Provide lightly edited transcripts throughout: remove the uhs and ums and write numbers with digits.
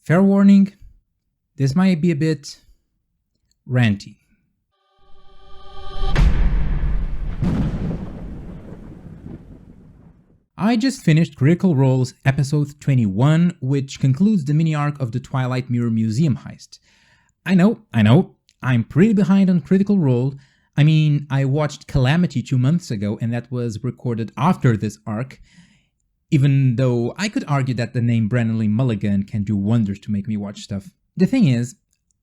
Fair warning, this might be a bit ranty. I just finished Critical Role's episode 21, which concludes the mini-arc of the Twilight Mirror Museum heist. I know, I'm pretty behind on Critical Role. I mean, I watched Calamity 2 months ago, and that was recorded after this arc, even though I could argue that the name Brandon Lee Mulligan can do wonders to make me watch stuff. The thing is,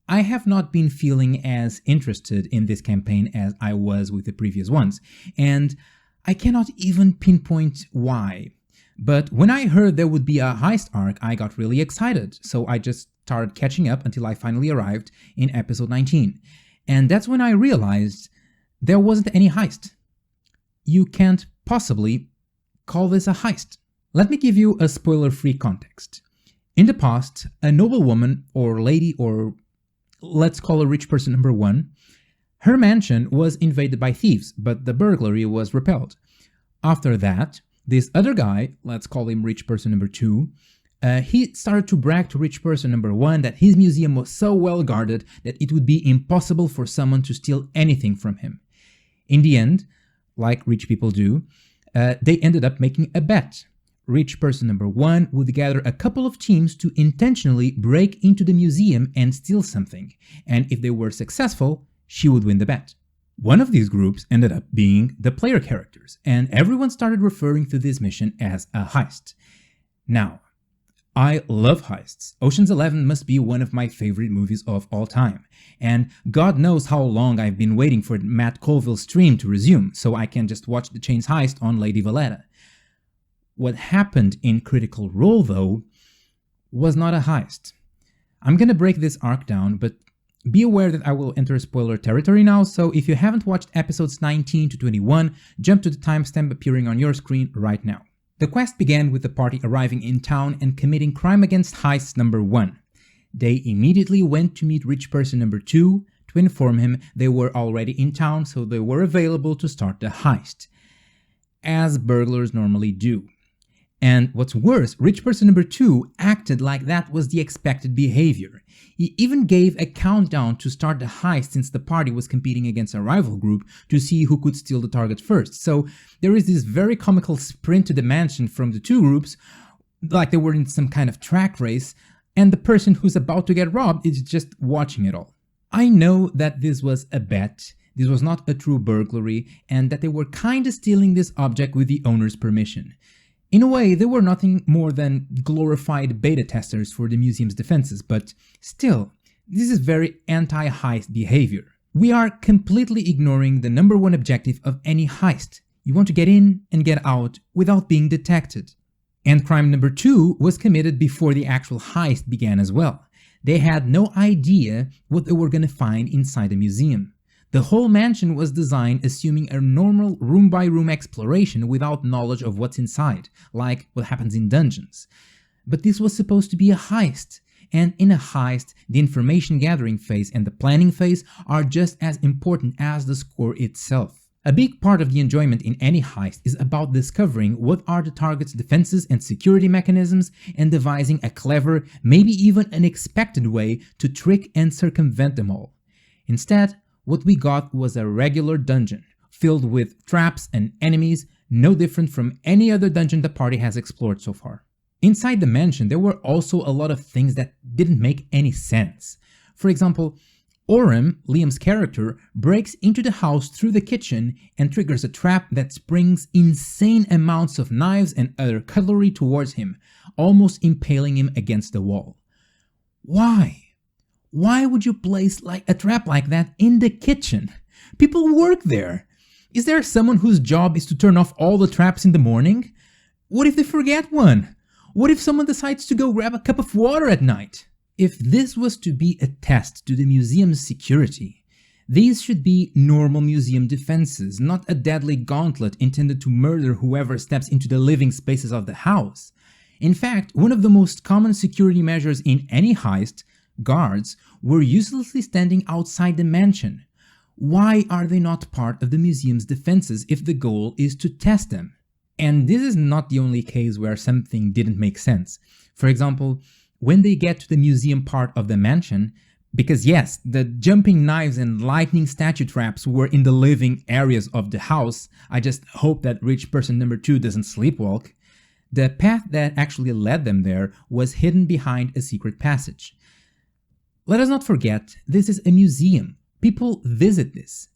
I have not been feeling as interested in this campaign as I was with the previous ones, and I cannot even pinpoint why. But when I heard there would be a heist arc, I got really excited, so I just started catching up until I finally arrived in episode 19. And that's when I realized there wasn't any heist. You can't possibly call this a heist. Let me give you a spoiler-free context. In the past, a noblewoman or lady, or let's call her rich person number 1, her mansion was invaded by thieves, but the burglary was repelled. After that, this other guy, let's call him rich person number 2, he started to brag to rich person number 1 that his museum was so well guarded that it would be impossible for someone to steal anything from him. In the end, like rich people do, they ended up making a bet. Rich person number 1 would gather a couple of teams to intentionally break into the museum and steal something, and if they were successful, she would win the bet. One of these groups ended up being the player characters, and everyone started referring to this mission as a heist. Now, I love heists. Ocean's 11 must be one of my favorite movies of all time, and God knows how long I've been waiting for Matt Colville's stream to resume so I can just watch the Chains heist on Lady Valletta. What happened in Critical Role, though, was not a heist. I'm gonna break this arc down, but be aware that I will enter spoiler territory now, so if you haven't watched episodes 19 to 21, jump to the timestamp appearing on your screen right now. The quest began with the party arriving in town and committing crime against heist number 1. They immediately went to meet rich person number 2 to inform him they were already in town, so they were available to start the heist, as burglars normally do. And what's worse, rich person number 2 acted like that was the expected behavior. He even gave a countdown to start the heist since the party was competing against a rival group to see who could steal the target first. So there is this very comical sprint to the mansion from the two groups, like they were in some kind of track race, and the person who's about to get robbed is just watching it all. I know that this was a bet, this was not a true burglary, and that they were kinda stealing this object with the owner's permission. In a way, they were nothing more than glorified beta testers for the museum's defenses, but still, this is very anti-heist behavior. We are completely ignoring the number 1 objective of any heist. You want to get in and get out without being detected. And crime number 2 was committed before the actual heist began as well. They had no idea what they were gonna find inside the museum. The whole mansion was designed assuming a normal room-by-room exploration without knowledge of what's inside, like what happens in dungeons. But this was supposed to be a heist, and in a heist, the information gathering phase and the planning phase are just as important as the score itself. A big part of the enjoyment in any heist is about discovering what are the target's defenses and security mechanisms and devising a clever, maybe even unexpected way to trick and circumvent them all. Instead, what we got was a regular dungeon, filled with traps and enemies, no different from any other dungeon the party has explored so far. Inside the mansion, there were also a lot of things that didn't make any sense. For example, Orem, Liam's character, breaks into the house through the kitchen and triggers a trap that springs insane amounts of knives and other cutlery towards him, almost impaling him against the wall. Why? Why would you place a trap like that in the kitchen? People work there. Is there someone whose job is to turn off all the traps in the morning? What if they forget one? What if someone decides to go grab a cup of water at night? If this was to be a test to the museum's security, these should be normal museum defenses, not a deadly gauntlet intended to murder whoever steps into the living spaces of the house. In fact, one of the most common security measures in any heist, guards, were uselessly standing outside the mansion. Why are they not part of the museum's defenses if the goal is to test them? And this is not the only case where something didn't make sense. For example, When they get to the museum part of the mansion, because yes, the jumping knives and lightning statue traps were in the living areas of the house, I just hope that rich person number 2 doesn't sleepwalk, the path that actually led them there was hidden behind a secret passage. Let us not forget, this is a museum. People visit this.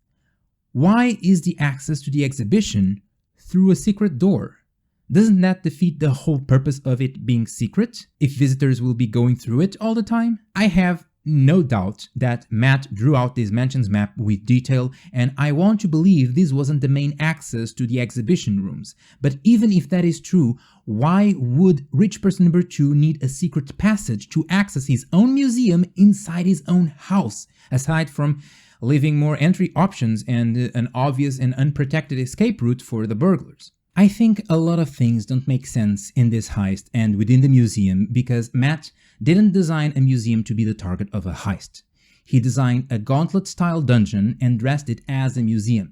Why is the access to the exhibition through a secret door? Doesn't that defeat the whole purpose of it being secret, if visitors will be going through it all the time? I have no doubt that Matt drew out this mansion's map with detail, and I want to believe this wasn't the main access to the exhibition rooms. But even if that is true, why would rich person number 2 need a secret passage to access his own museum inside his own house, aside from leaving more entry options and an obvious and unprotected escape route for the burglars? I think a lot of things don't make sense in this heist and within the museum because Matt didn't design a museum to be the target of a heist. He designed a gauntlet-style dungeon and dressed it as a museum.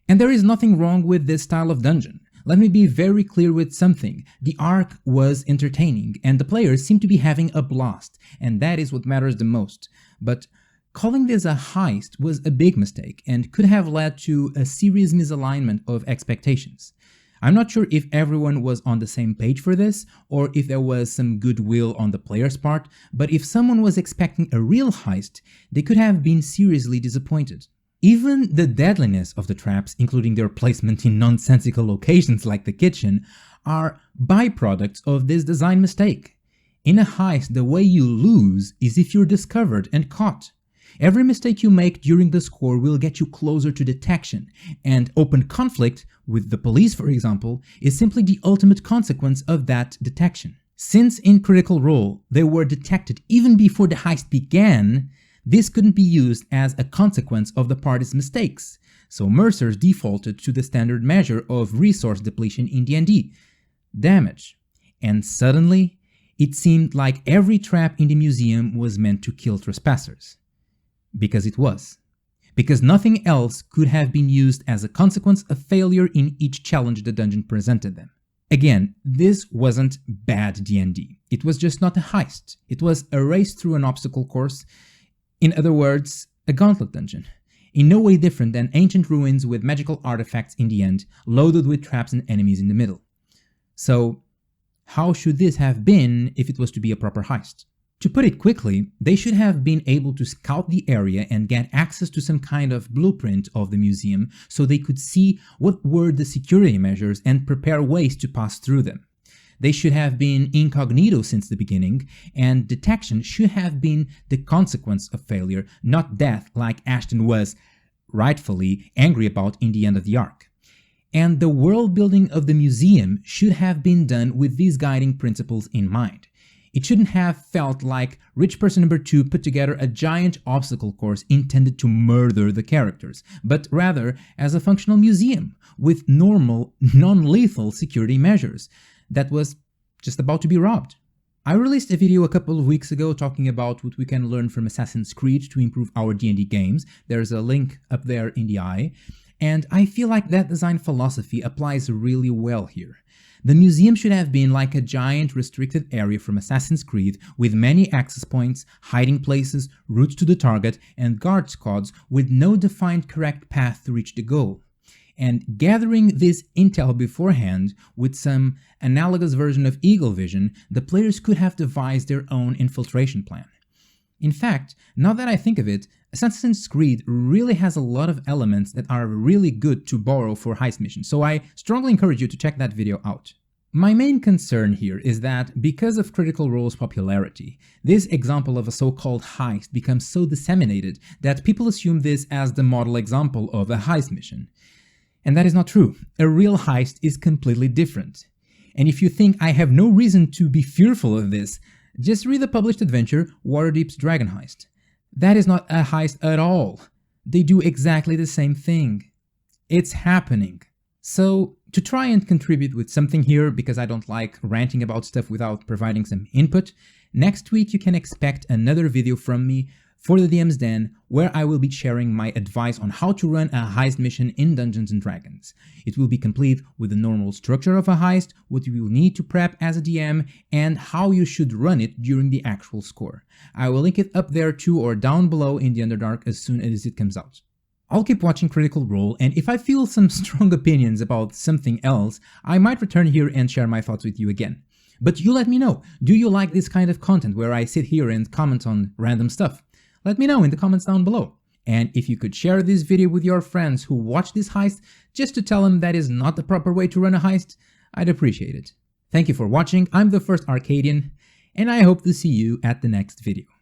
And there is nothing wrong with this style of dungeon. Let me be very clear with something. The arc was entertaining and the players seem to be having a blast, and that is what matters the most. But calling this a heist was a big mistake and could have led to a serious misalignment of expectations. I'm not sure if everyone was on the same page for this, or if there was some goodwill on the player's part, but if someone was expecting a real heist, they could have been seriously disappointed. Even the deadliness of the traps, including their placement in nonsensical locations like the kitchen, are byproducts of this design mistake. In a heist, the way you lose is if you're discovered and caught. Every mistake you make during the score will get you closer to detection, and open conflict with the police, for example, is simply the ultimate consequence of that detection. Since in Critical Role they were detected even before the heist began, this couldn't be used as a consequence of the party's mistakes, so Mercer's defaulted to the standard measure of resource depletion in D&D, damage. And suddenly, it seemed like every trap in the museum was meant to kill trespassers. Because it was. Because nothing else could have been used as a consequence of failure in each challenge the dungeon presented them. Again, this wasn't bad D&D. It was just not a heist. It was a race through an obstacle course. In other words, a gauntlet dungeon. In no way different than ancient ruins with magical artifacts in the end, loaded with traps and enemies in the middle. So, how should this have been if it was to be a proper heist? To put it quickly, they should have been able to scout the area and get access to some kind of blueprint of the museum so they could see what were the security measures and prepare ways to pass through them. They should have been incognito since the beginning, and detection should have been the consequence of failure, not death like Ashton was rightfully angry about in the end of the arc. And the world building of the museum should have been done with these guiding principles in mind. It shouldn't have felt like rich person number 2 put together a giant obstacle course intended to murder the characters, but rather as a functional museum with normal, non-lethal security measures that was just about to be robbed. I released a video a couple of weeks ago talking about what we can learn from Assassin's Creed to improve our D&D games. There's a link up there in the eye, and I feel like that design philosophy applies really well here. The museum should have been like a giant restricted area from Assassin's Creed with many access points, hiding places, routes to the target, and guard squads with no defined correct path to reach the goal. And gathering this intel beforehand with some analogous version of Eagle Vision, the players could have devised their own infiltration plan. In fact, now that I think of it, Assassin's Creed really has a lot of elements that are really good to borrow for heist missions, so I strongly encourage you to check that video out. My main concern here is that because of Critical Role's popularity, this example of a so-called heist becomes so disseminated that people assume this as the model example of a heist mission. And that is not true. A real heist is completely different. And if you think I have no reason to be fearful of this, just read the published adventure Waterdeep's Dragon Heist. That is not a heist at all. They do exactly the same thing. It's happening. So, to try and contribute with something here, because I don't like ranting about stuff without providing some input, next week you can expect another video from me for the DM's Den, where I will be sharing my advice on how to run a heist mission in Dungeons & Dragons. It will be complete with the normal structure of a heist, what you will need to prep as a DM, and how you should run it during the actual score. I will link it up there too or down below in the Underdark as soon as it comes out. I'll keep watching Critical Role, and if I feel some strong opinions about something else, I might return here and share my thoughts with you again. But you let me know, do you like this kind of content where I sit here and comment on random stuff? Let me know in the comments down below. And if you could share this video with your friends who watch this heist just to tell them that is not the proper way to run a heist, I'd appreciate it. Thank you for watching, I'm the first Arcadian, and I hope to see you at the next video.